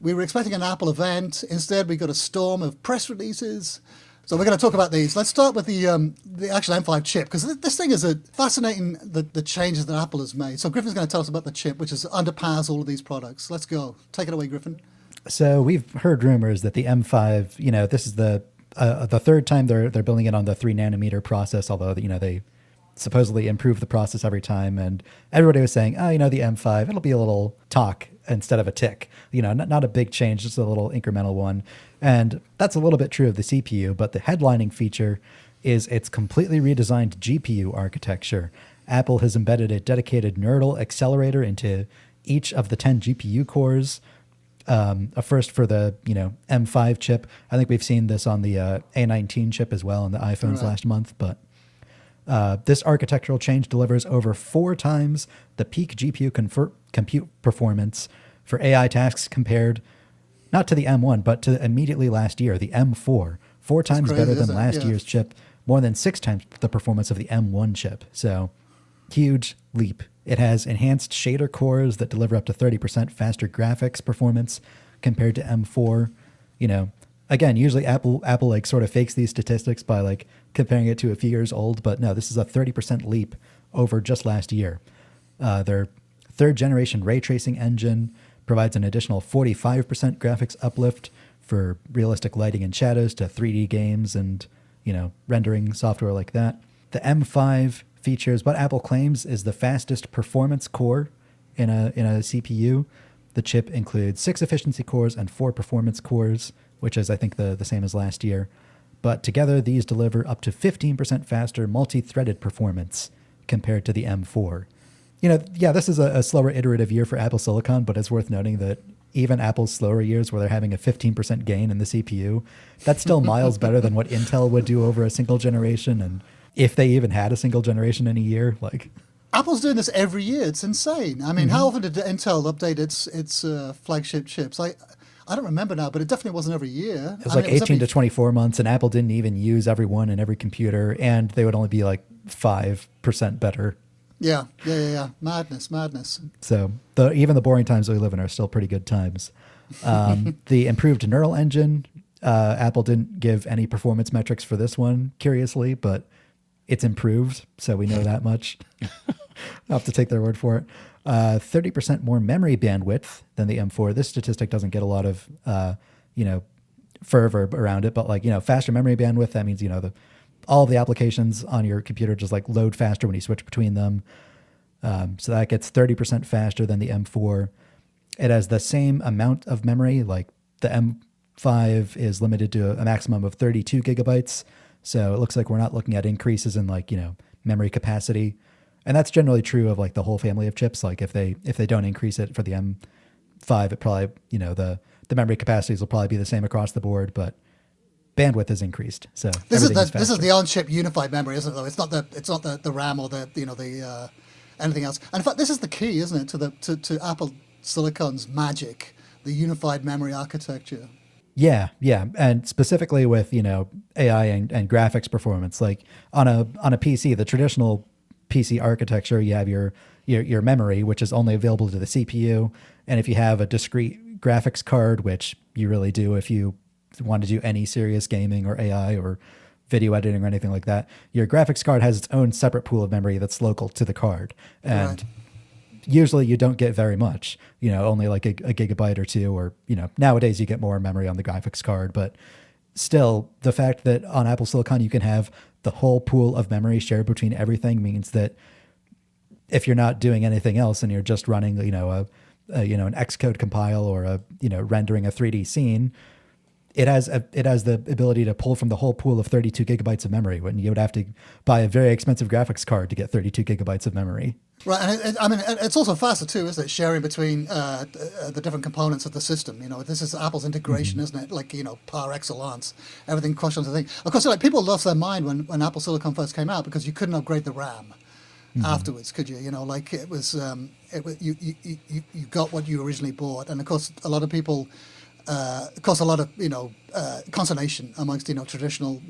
We were expecting an Apple event. Instead, we got a storm of press releases. So we're going to talk about these. Let's start with the actual M5 chip, because this thing is fascinating, the changes that Apple has made. So Griffin's going to tell us about the chip, which is underpowers all of these products. Let's go. Take it away, Griffin. So we've heard rumors that the M5, this is the third time they're building it on the 3 nanometer process, although they supposedly improve the process every time. And everybody was saying, the M5, it'll be a little talk instead of a tick. Not a big change, just a little incremental one. And that's a little bit true of the CPU, but the headlining feature is its completely redesigned GPU architecture. Apple has embedded a dedicated neural accelerator into each of the 10 GPU cores. A first for the M5 chip. I think we've seen this on the A19 chip as well on the iPhones last month. But this architectural change delivers over 4 times the peak GPU compute performance for AI tasks compared not to the M1, but to immediately last year, the M4. 4 times better than last year's chip, more than 6 times the performance of the M1 chip. So huge leap. It has enhanced shader cores that deliver up to 30% faster graphics performance compared to M4. Again, usually Apple like sort of fakes these statistics by like comparing it to a few years old, but no, this is a 30% leap over just last year. Their 3rd generation ray tracing engine provides an additional 45% graphics uplift for realistic lighting and shadows to 3D games and, rendering software like that. The M5 features what Apple claims is the fastest performance core in a CPU. The chip includes 6 efficiency cores and 4 performance cores, which is, I think, the same as last year. But together, these deliver up to 15% faster multi-threaded performance compared to the M4. This is a slower iterative year for Apple Silicon, but it's worth noting that even Apple's slower years where they're having a 15% gain in the CPU, that's still miles better than what Intel would do over a single generation. And if they even had a single generation in a year, like... Apple's doing this every year. It's insane. I mean, how often did Intel update its flagship chips? I don't remember now, but it definitely wasn't every year. It was 18 to 24 months, and Apple didn't even use every one in every computer, and they would only be like 5% better. Yeah. Madness. So even the boring times that we live in are still pretty good times. The improved neural engine, Apple didn't give any performance metrics for this one, curiously, but it's improved, so we know that much. I'll have to take their word for it. 30% more memory bandwidth than the M4. This statistic doesn't get a lot of, fervor around it, but faster memory bandwidth, that means, all of the applications on your computer just like load faster when you switch between them. So that gets 30% faster than the M4. It has the same amount of memory, like the M5 is limited to a maximum of 32 gigabytes. So it looks like we're not looking at increases in memory capacity. And that's generally true of like the whole family of chips. Like if they don't increase it for the M5, it probably, the memory capacities will probably be the same across the board, but bandwidth is increased. So this is the on-chip unified memory, isn't it? Though it's not the RAM or the anything else. And in fact, this is the key, isn't it, to Apple Silicon's magic, the unified memory architecture. Yeah, and specifically with AI and graphics performance, like on a PC, the traditional PC architecture, you have your memory, which is only available to the CPU, and if you have a discrete graphics card, which you really do if you want to do any serious gaming or AI or video editing or anything like that, your graphics card has its own separate pool of memory that's local to the card, and usually you don't get very much, only like a gigabyte or 2, or, nowadays you get more memory on the graphics card. But still, the fact that on Apple Silicon you can have the whole pool of memory shared between everything means that if you're not doing anything else and you're just running, an Xcode compile or rendering a 3D scene, it has the ability to pull from the whole pool of 32 gigabytes of memory when you would have to buy a very expensive graphics card to get 32 gigabytes of memory. Right, and it's also faster too, isn't it? Sharing between the different components of the system. This is Apple's integration, isn't it? Like par excellence, everything crushed onto the thing. Of course, like people lost their mind when Apple Silicon first came out because you couldn't upgrade the RAM afterwards, could you? It was you got what you originally bought, and of course, a lot of people. Caused a lot of consternation amongst traditional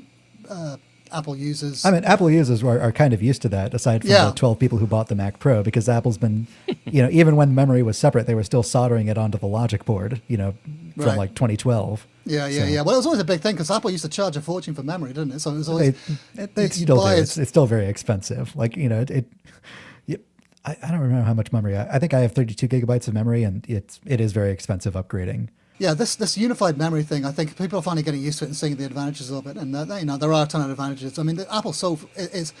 Apple users. I mean, Apple users are kind of used to that, aside from the 12 people who bought the Mac Pro, because Apple's been, even when memory was separate, they were still soldering it onto the logic board, from like 2012. Yeah. Well, it was always a big thing because Apple used to charge a fortune for memory, didn't it? So it was always they still do. It's still very expensive. Like I don't remember how much memory. I think I have 32 gigabytes of memory, and it is very expensive upgrading. Yeah, this unified memory thing, I think people are finally getting used to it and seeing the advantages of it. And there are a ton of advantages. I mean, the Apple is.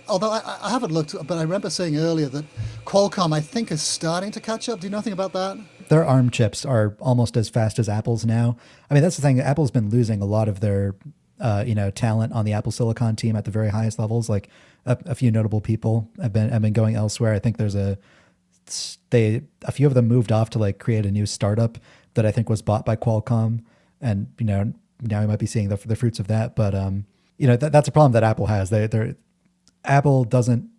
Although I haven't looked, but I remember saying earlier that Qualcomm, I think, is starting to catch up. Do you know anything about that? Their ARM chips are almost as fast as Apple's now. I mean, that's the thing. Apple's been losing a lot of their, talent on the Apple Silicon team at the very highest levels. Like a few notable people have been going elsewhere. I think there's a few of them moved off to like create a new startup that I think was bought by Qualcomm, and now we might be seeing the fruits of that. But that's a problem that Apple has. Apple doesn't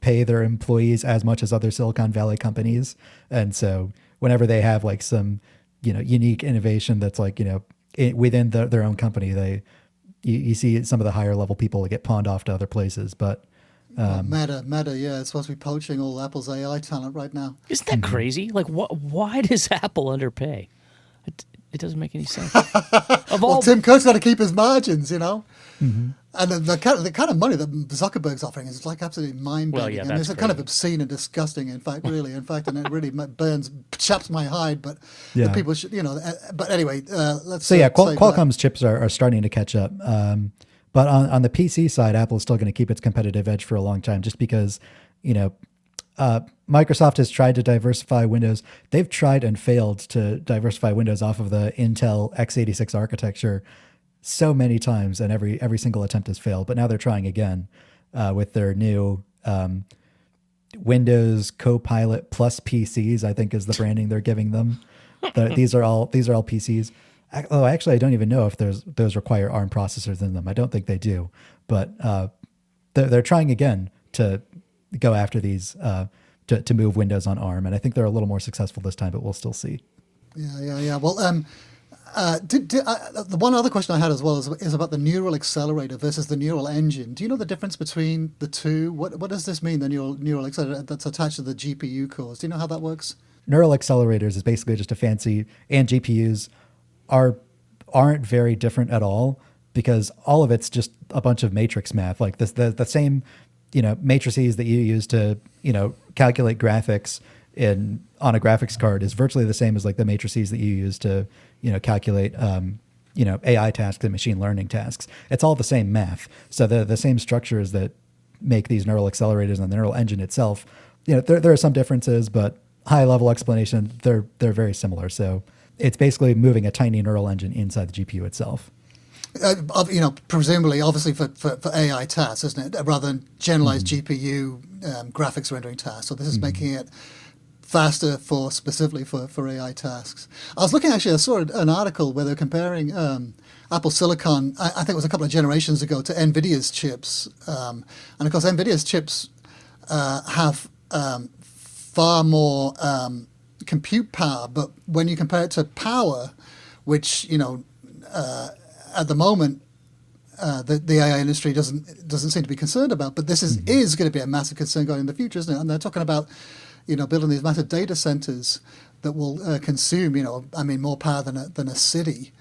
pay their employees as much as other Silicon Valley companies, and so whenever they have like some unique innovation that's like within their own company, you see some of the higher level people get pawned off to other places. But Meta, yeah, it's supposed to be poaching all Apple's AI talent right now. Isn't that crazy? Like, why does Apple underpay? It doesn't make any sense. Tim Cook's got to keep his margins, Mm-hmm. And the kind of money that Zuckerberg's offering is like absolutely mind-bending. Well, yeah, that's it's kind of obscene and disgusting. In fact, and it really chaps my hide. But the people should, But anyway, let's. So Qualcomm's chips are starting to catch up. But on the PC side, Apple is still going to keep its competitive edge for a long time, just because, Microsoft has tried to diversify Windows. They've tried and failed to diversify Windows off of the Intel x86 architecture so many times, and every single attempt has failed. But now they're trying again with their new Windows Copilot Plus PCs, I think is the branding they're giving them. These are all PCs. Oh, actually, I don't even know if those require ARM processors in them. I don't think they do, but they're trying again to go after these to move Windows on ARM, and I think they're a little more successful this time, but we'll still see. Yeah. Well, the one other question I had as well is about the neural accelerator versus the neural engine. Do you know the difference between the two? What does this mean? The neural accelerator that's attached to the GPU cores. Do you know how that works? Neural accelerators is basically just a fancy, and GPUs aren't very different at all, because all of it's just a bunch of matrix math, like the same matrices that you use to calculate graphics on a graphics card is virtually the same as like the matrices that you use to calculate AI tasks and machine learning tasks. It's all the same math. So the same structures that make these neural accelerators and the neural engine itself, there are some differences, but high level explanation, they're very similar. So it's basically moving a tiny neural engine inside the GPU itself. Presumably, obviously for AI tasks, isn't it? Rather than generalized GPU graphics rendering tasks. So this is making it faster specifically for AI tasks. I was looking, actually, I saw an article where they're comparing Apple Silicon, I think it was a couple of generations ago, to NVIDIA's chips. And of course, NVIDIA's chips have far more compute power, but when you compare it to power, which, at the moment, the AI industry doesn't seem to be concerned about, but this is going to be a massive concern going in the future, isn't it? And they're talking about, building these massive data centers that will consume, more power than a city.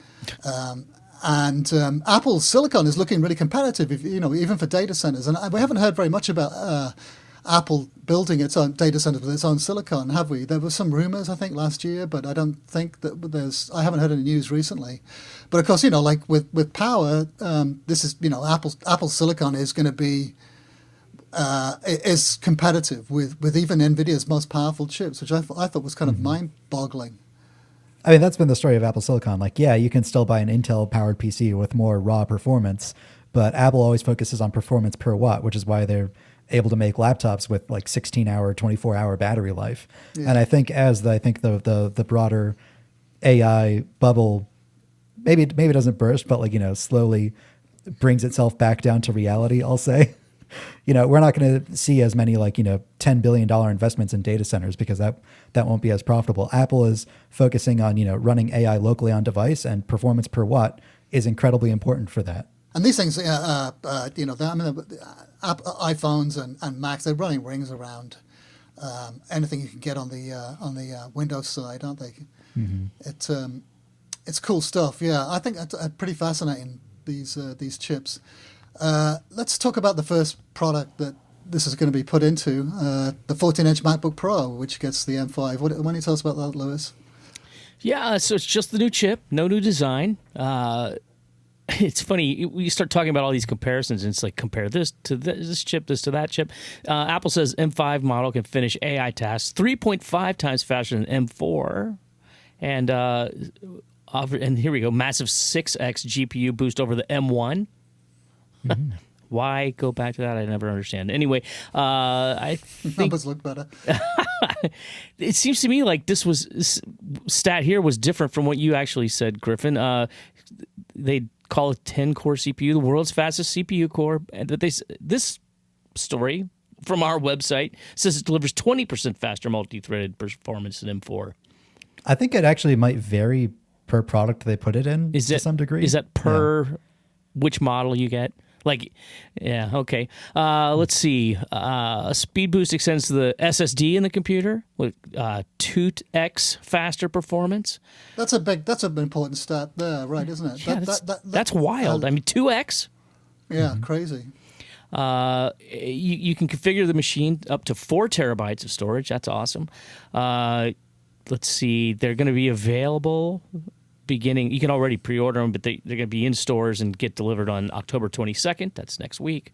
And Apple's silicon is looking really competitive, even for data centers. And we haven't heard very much about Apple building its own data centers with its own silicon, have we? There were some rumors, I think, last year, but I don't think that I haven't heard any news recently. But of course, like with power, this is, Apple's silicon is going to be is competitive with even NVIDIA's most powerful chips, which I thought was kind of mind-boggling. I mean, that's been the story of Apple Silicon. Like, yeah, you can still buy an Intel-powered PC with more raw performance, but Apple always focuses on performance per watt, which is why they're able to make laptops with like 16-hour, 24-hour battery life. Yeah. And I think the broader AI bubble maybe it doesn't burst, but slowly brings itself back down to reality, I'll say. We're not going to see as many $10 billion investments in data centers, because that won't be as profitable. Apple is focusing on running AI locally on device, and performance per watt is incredibly important for that. And these things, you know, iPhones and Macs, they're running rings around anything you can get on the Windows side, aren't they? It's cool stuff. Yeah, I think that's pretty fascinating. These chips. Let's talk about the first product that this is going to be put into, the 14-inch MacBook Pro, which gets the M5. Why don't you tell us about that, Lewis? Yeah, so it's just the new chip, no new design. It's funny, we start talking about all these comparisons, and it's like, compare this to this chip, this to that chip. Apple says M5 model can finish AI tasks 3.5 times faster than M4. And here we go, massive 6x GPU boost over the M1. Why go back to that? I never understand. Anyway, I think numbers look better. It seems to me like this stat here was different from what you actually said, Griffin. They call it 10-core CPU, the world's fastest CPU core. And this story from our website says it delivers 20% faster multi-threaded performance than M4. I think it actually might vary per product they put it in to some degree. Is that per which model you get? Like, yeah, okay. Let's see. A speed boost extends to the SSD in the computer with 2x faster performance. That's an important stat there, right? Isn't it? Yeah, that's wild. I mean, 2x. Yeah, crazy. You can configure the machine up to 4 terabytes of storage. That's awesome. Let's see. They're going to be available beginning. You can already pre-order them, but they're going to be in stores and get delivered on October 22nd. That's next week.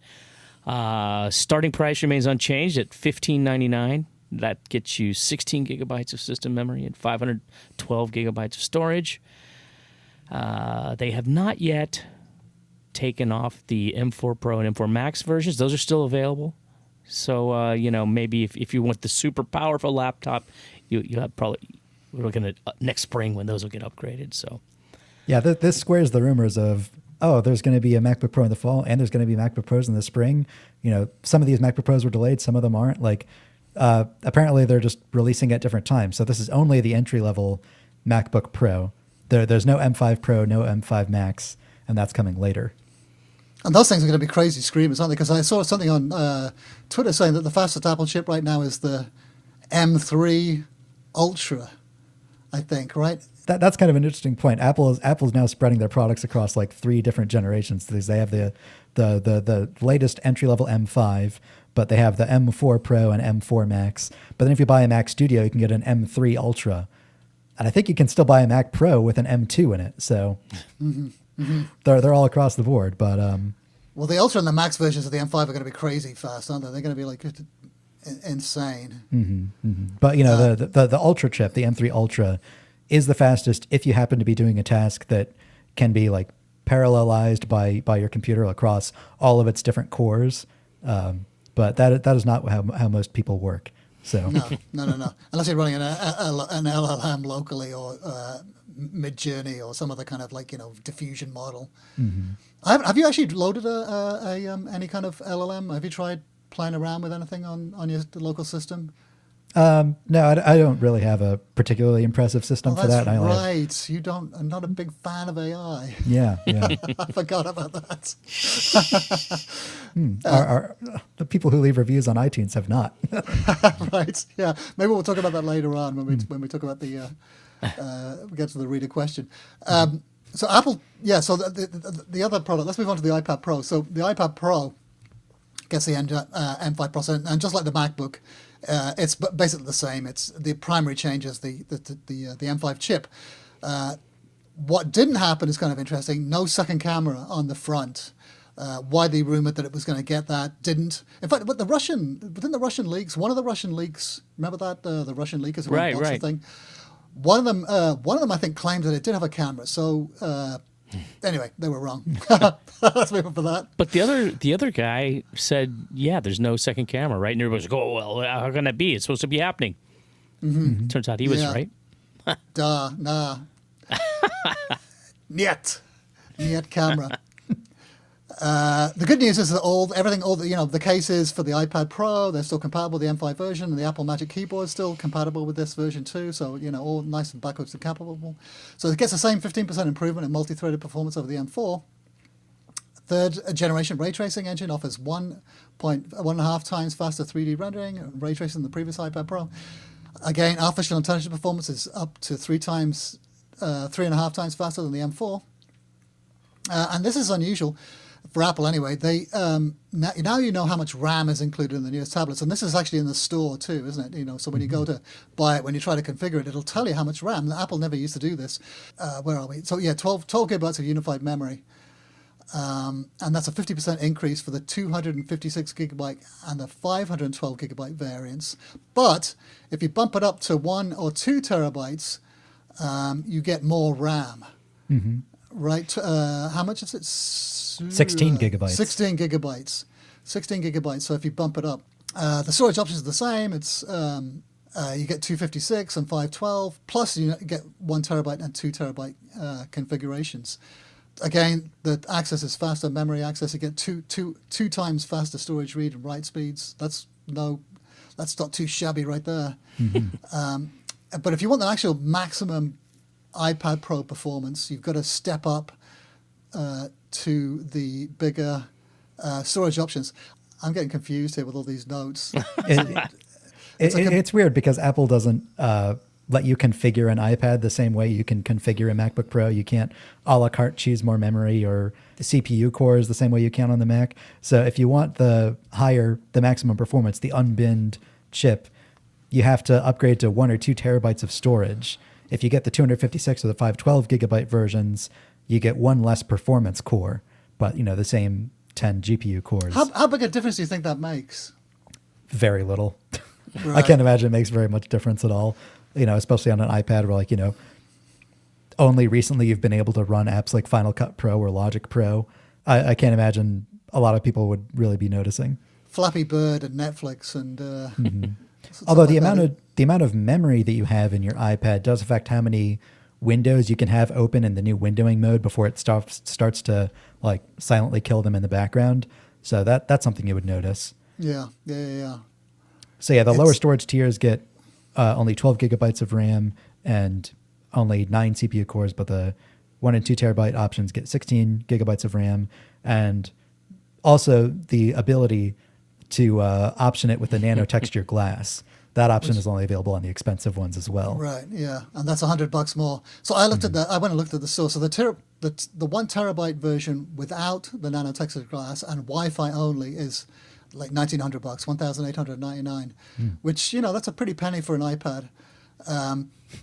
Starting price remains unchanged at $15.99. That gets you 16 gigabytes of system memory and 512 gigabytes of storage. They have not yet taken off the M4 Pro and M4 Max versions. Those are still available. So, maybe if you want the super powerful laptop, you have probably... We're looking at next spring when those will get upgraded. So, yeah, this squares the rumors of, there's going to be a MacBook Pro in the fall and there's going to be MacBook Pros in the spring. You know, some of these MacBook Pros were delayed, some of them aren't. Like, apparently they're just releasing at different times. So this is only the entry level MacBook Pro. There's no M5 Pro, no M5 Max, and that's coming later. And those things are going to be crazy screamers, aren't they? Because I saw something on Twitter saying that the fastest Apple chip right now is the M3 Ultra. I think, right? That's kind of an interesting point. Apple's now spreading their products across like 3 different generations. They have the latest entry level M5, but they have the M4 Pro and M4 Max. But then if you buy a Mac Studio, you can get an M3 Ultra, and I think you can still buy a Mac Pro with an M2 in it. So they're all across the board. But well, the Ultra and the Max versions of the M5 are going to be crazy fast, aren't they? They're going to be like insane. But the Ultra chip, the M3 Ultra, is the fastest if you happen to be doing a task that can be like parallelized by your computer across all of its different cores. But that is not how most people work. So no. Unless you're running an LLM locally or Mid-Journey or some other kind of diffusion model. Have you actually loaded any kind of LLM? Have you tried playing around with anything on your local system? No, I don't really have a particularly impressive system for that. That's right. You don't. I'm not a big fan of AI. Yeah. I forgot about that. The people who leave reviews on iTunes have not. Right. Yeah. Maybe we'll talk about that later on when we talk about the we get to the reader question. So Apple. Yeah. So the other product. Let's move on to the iPad Pro. So the iPad Pro gets the M5 processor, and just like the MacBook, it's basically the same. It's the primary change is the M5 chip. What didn't happen is kind of interesting. No second camera on the front. Widely rumored that it was going to get that. Didn't. In fact, but within the Russian leaks, one of the Russian leaks. Remember that the Russian leakers who unboxed the thing. One of them, I think, claimed that it did have a camera. So. Anyway, they were wrong. Let's move on for that. But the other guy said, "Yeah, there's no second camera, right?" And everybody's like, "Oh, well, how can that be? It's supposed to be happening." Turns out he was right. Nah. Niet camera. The good news is that the cases for the iPad Pro, they're still compatible with the M5 version, and the Apple Magic Keyboard is still compatible with this version too. So, all nice and backwards compatible. So it gets the same 15% improvement in multi-threaded performance over the M4. Third generation ray tracing engine offers 1.5 times faster 3D rendering and ray tracing than the previous iPad Pro. Again, artificial intelligence performance is up to 3.5 times faster than the M4. And this is unusual for Apple anyway. They now you know how much RAM is included in the newest tablets, and this is actually in the store too, isn't it? So when you go to buy it, when you try to configure it, it'll tell you how much RAM. Apple never used to do this. Where are we? So yeah, 12 gigabytes of unified memory, and that's a 50% increase for the 256 gigabyte and the 512 gigabyte variants. But if you bump it up to 1 or 2 terabytes, you get more RAM. Mm-hmm. Right? How much is it? 16 gigabytes. 16 gigabytes. 16 gigabytes. So if you bump it up, the storage options are the same. It's you get 256 and 512, plus you get 1 terabyte and 2 terabyte configurations. Again, the access is faster. Memory access, you get two times faster storage read and write speeds. That's not too shabby right there. Mm-hmm. But if you want the actual maximum iPad Pro performance, you've got to step up to the bigger storage options. I'm getting confused here with all these notes. It's weird because Apple doesn't let you configure an iPad the same way you can configure a MacBook Pro. You can't a la carte choose more memory or the CPU cores the same way you can on the Mac. So if you want the maximum performance, the unbinned chip, you have to upgrade to 1 or 2 terabytes of storage. If you get the 256 or the 512 gigabyte versions, you get 1 less performance core, but the same 10 GPU cores. How big a difference do you think that makes? Very little. Right. I can't imagine it makes very much difference at all. Especially on an iPad where only recently you've been able to run apps like Final Cut Pro or Logic Pro. I can't imagine a lot of people would really be noticing. Flappy Bird and Netflix and. Mm-hmm. Although the amount of memory that you have in your iPad does affect how many windows you can have open in the new windowing mode before it starts to silently kill them in the background. So that's something you would notice. Yeah. So yeah, the lower storage tiers get only 12 gigabytes of RAM and only 9 CPU cores, but the 1 and 2 terabyte options get 16 gigabytes of RAM, and also the ability to option it with the nano texture glass. That option is only available on the expensive ones as well. Right, yeah, and that's $100 more. So I looked at that. I went and looked at the store. So the 1 terabyte version without the nano texture glass and Wi-Fi only is like $1,900, $1,899, which that's a pretty penny for an iPad.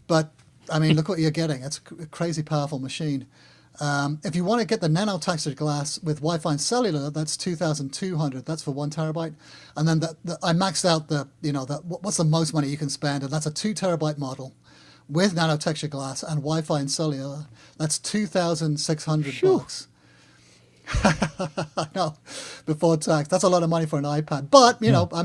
But I mean, look what you're getting. It's a crazy powerful machine. If you want to get the nano textured glass with Wi-Fi and cellular, that's $2,200. That's for 1 terabyte. And then I maxed out what's the most money you can spend, and that's a 2 terabyte model with nano textured glass and Wi-Fi and cellular. That's $2,600. I know, before tax. That's a lot of money for an iPad. But I mean, I've got my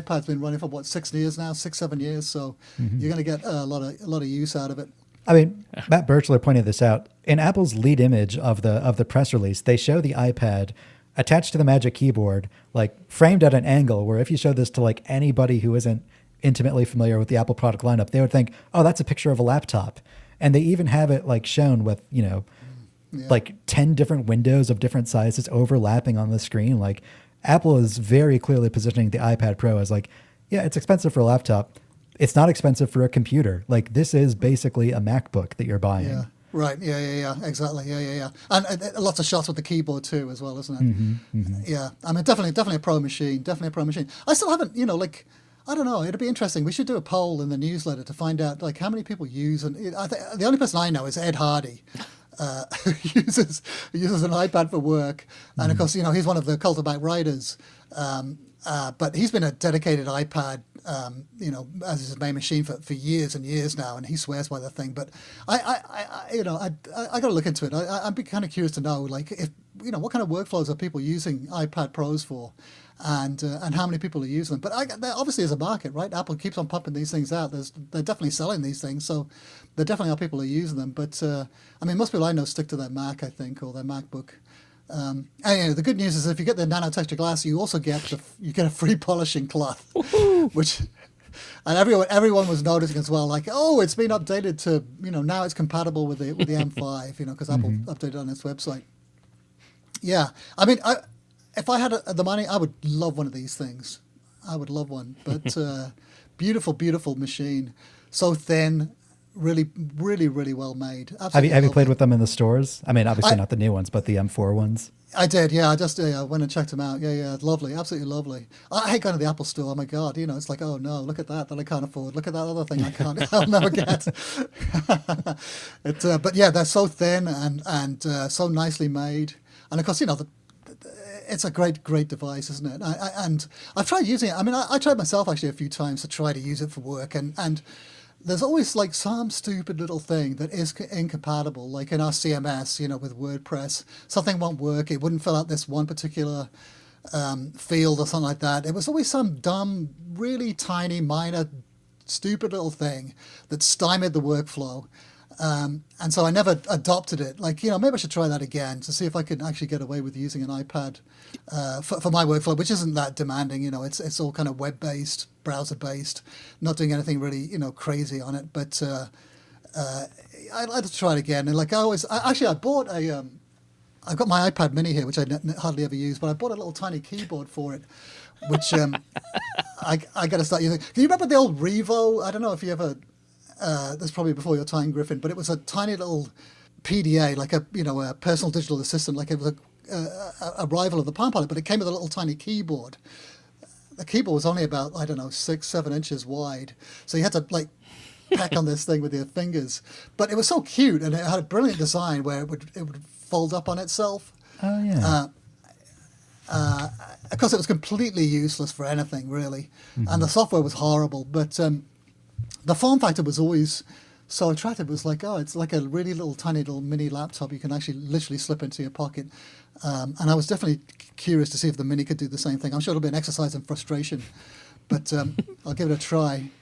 iPad's been running for 6 years now, 7 years. So you're going to get a lot of use out of it. I mean, Matt Birchler pointed this out. In Apple's lead image of the press release, they show the iPad attached to the Magic Keyboard, framed at an angle where if you showed this to anybody who isn't intimately familiar with the Apple product lineup, they would think, oh, that's a picture of a laptop. And they even have it shown with, 10 different windows of different sizes overlapping on the screen. Apple is very clearly positioning the iPad Pro as yeah, it's expensive for a laptop. It's not expensive for a computer. This is basically a MacBook that you're buying. Yeah. Right. Yeah. Exactly. Yeah. And lots of shots with the keyboard too, as well, isn't it? Mm-hmm. Yeah. I mean, definitely a pro machine. Definitely a pro machine. I still haven't, I don't know. It'd be interesting. We should do a poll in the newsletter to find out how many people use. And the only person I know is Ed Hardy, who uses an iPad for work, and of course, he's one of the Cultivac writers. But he's been a dedicated iPad, as his main machine for years and years now, and he swears by the thing. But I got to look into it. I'd be kind of curious to know, if what kind of workflows are people using iPad Pros for, and how many people are using them. But there obviously is a market, right? Apple keeps on pumping these things out. They're definitely selling these things, so there definitely are people who use them. But I mean, most people I know stick to their Mac, I think, or their MacBook. And the good news is if you get the nano texture glass, you also get a free polishing cloth, which, and everyone was noticing as well. It's been updated to now it's compatible with the M5, because Apple updated on its website. Yeah, I mean, if I had the money, I would love one of these things. I would love one. But beautiful, beautiful machine. So thin, really, really, really well made. Absolutely Have you played lovely. with them in the stores? I mean, obviously I, not the new ones, but the M4 ones. I did, yeah. I just went and checked them out. Yeah, yeah, lovely, absolutely lovely. I hate going to the Apple store. Oh my God, it's like, oh no, look at that I can't afford. Look at that other thing I can't, I'll never get. But yeah, they're so thin and so nicely made, and of course, it's a great, great device, isn't it? And I've tried using it. I mean, I tried myself actually a few times to try to use it for work, and there's always like some stupid little thing that is incompatible, like in our CMS, with WordPress, something won't work. It wouldn't fill out this one particular field or something like that. It was always some dumb, really tiny, minor, stupid little thing that stymied the workflow. And so I never adopted it. Like, maybe I should try that again to see if I could actually get away with using an iPad for my workflow, which isn't that demanding. It's all kind of web-based, browser-based, not doing anything really, crazy on it. But I'd like to try it again. And like I bought I've got my iPad mini here, which I hardly ever use, but I bought a little tiny keyboard for it, which I got to start using. Do you remember the old Revo? I don't know if you ever. That's probably before your time, Griffin, but it was a tiny little PDA, like a personal digital assistant, like it was a rival of the Palm Pilot, but it came with a little tiny keyboard. The keyboard was only about, I don't know, 6-7 inches wide, so you had to like peck on this thing with your fingers. But it was so cute, and it had a brilliant design where it would fold up on itself. Oh yeah. Of course, it was completely useless for anything really, and the software was horrible, but. The form factor was always so attractive. It was like, oh, it's like a really little tiny little mini laptop you can actually literally slip into your pocket. And I was definitely curious to see if the Mini could do the same thing. I'm sure it'll be an exercise in frustration, but I'll give it a try.